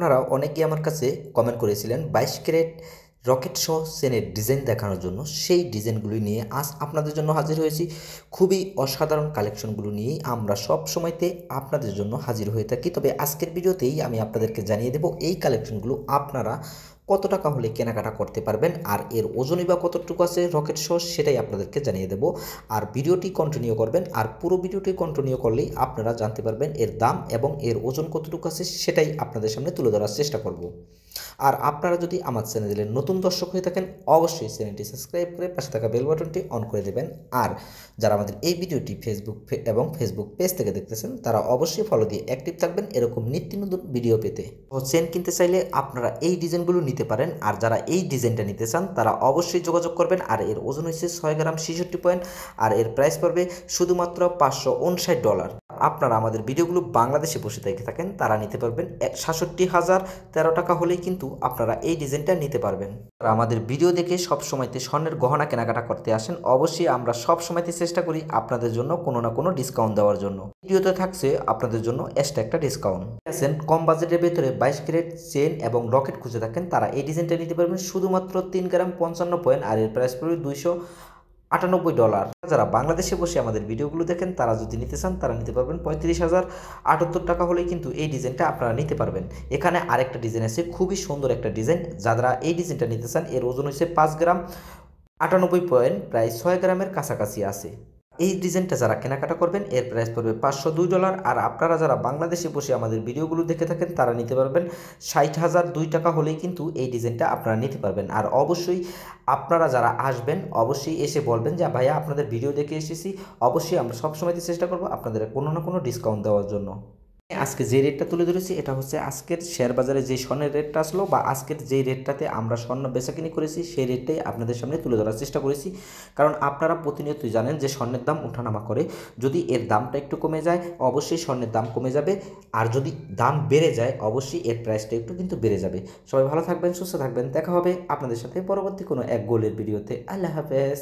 আপনারা অনেকেই আমার কাছে কমেন্ট করেছিলেন 22 ক্যারেট রকেট সহ চেনের ডিজাইন দেখানোর জন্য। সেই ডিজাইনগুলি নিয়ে আজ আপনাদের জন্য হাজির হয়েছি। খুবই অসাধারণ কালেকশনগুলো নিয়েই আমরা সব সময়তে আপনাদের জন্য হাজির হয়ে থাকি। তবে আজকের ভিডিওতেই আমি আপনাদেরকে জানিয়ে দেব এই কালেকশনগুলো আপনারা কত টাকা হলে কেনাকাটা করতে পারবেন, আর এর ওজনই বা কতটুকু আছে রকেট সহ সেটাই আপনাদেরকে জানিয়ে দেব। আর ভিডিওটি কন্টিনিউ করবেন, আর পুরো ভিডিওটি কন্টিনিউ করলেই আপনারা জানতে পারবেন এর দাম এবং এর ওজন কতটুকু আছে, সেটাই আপনাদের সামনে তুলে ধরার চেষ্টা করব। আর আপনারা যদি আমার চ্যানেলের নতুন দর্শক হয়ে থাকেন, অবশ্যই চ্যানেলটি সাবস্ক্রাইব করে পাশে থাকা বেল বাটনটি অন করে দেবেন। আর যারা আমাদের এই ভিডিওটি ফেসবুক পেজ থেকে দেখতেছেন, তারা অবশ্যই ফলো দিয়ে অ্যাক্টিভ থাকবেন এরকম নিত্য নতুন ভিডিও পেতে। চেন কিনতে চাইলে আপনারা এই ডিজাইনগুলো নিতে পারেন, আর যারা এই ডিজাইনটা নিতে চান তারা অবশ্যই যোগাযোগ করবেন। আর এর ওজন হচ্ছে 6 গ্রাম 66 পয়েন্ট, আর এর প্রাইস পড়বে শুধুমাত্র $559। আপনারা আমাদের ভিডিওগুলো বাংলাদেশে বসে দেখে থাকেন, তারা নিতে পারবেন 67,013 টাকা হলেই কিন্তু আপনারা এই ডিজাইনটা নিতে পারবেন। আর আমাদের ভিডিও দেখে সবসময়তে স্বর্ণের গহনা কেনাকাটা করতে আসেন, অবশ্যই আমরা সবসময়তে চেষ্টা করি আপনাদের জন্য কোনো না কোনো ডিসকাউন্ট দেওয়ার জন্য। ভিডিওতে থাকছে আপনাদের জন্য এক্সট্রা একটা ডিসকাউন্ট। আছেন কম বাজেটের ভেতরে 22 ক্যারেট চেন এবং রকেট খুঁজে থাকেন, তারা এই ডিজাইনটা নিতে পারবেন শুধুমাত্র 3 গ্রাম 55 পয়েন্ট, আর এর প্রাইস পড়বে $298। যারা বাংলাদেশে বসে আমাদের ভিডিওগুলো দেখেন, তারা যদি নিতে চান তারা নিতে পারবেন 35,078 টাকা হলেই কিন্তু এই ডিজাইনটা আপনারা নিতে পারবেন। এখানে আরেকটা ডিজাইন আছে, খুবই সুন্দর একটা ডিজাইন। যারা এই ডিজাইনটা নিতে চান এর ওজন হচ্ছে 5 গ্রাম 98 পয়েন্ট, প্রায় 6 গ্রামের কাছাকাছি আছে। এই ডিজাইনটা যারা কেনাকাটা করবেন এর প্রাইস পড়বে $502। আর আপনারা যারা বাংলাদেশে বসে আমাদের ভিডিওগুলো দেখে থাকেন, তারা নিতে পারবেন 60,002 টাকা হলেই কিন্তু এই ডিজাইনটা আপনারা নিতে পারবেন। আর অবশ্যই আপনারা যারা আসবেন, অবশ্যই এসে বলবেন যে ভাইয়া আপনাদের ভিডিও দেখে এসেছি। অবশ্যই আমরা সবসময় চেষ্টা করবো আপনাদের কোনো না কোনো ডিসকাউন্ট দেওয়ার জন্য। আজকে যে রেটটা তুলে ধরেছি এটা হচ্ছে আজকের শেয়ার বাজারে যে স্বর্ণের রেটটা আসলো, বা আজকের যেই রেটটাতে আমরা স্বর্ণ বেচাকিনি করেছি সেই রেটটাই আপনাদের সামনে তুলে ধরার চেষ্টা করেছি। কারণ আপনারা প্রতিনিয়তই জানেন যে স্বর্ণের দাম ওঠানামা করে। যদি এর দামটা একটু কমে যায়, অবশ্যই স্বর্ণের দাম কমে যাবে। আর যদি দাম বেড়ে যায়, অবশ্যই এর প্রাইসটা একটু কিন্তু বেড়ে যাবে। সবাই ভালো থাকবেন, সুস্থ থাকবেন। দেখা হবে আপনাদের সাথে পরবর্তী কোনো এক গোলের ভিডিওতে। আল্লাহ হাফেজ।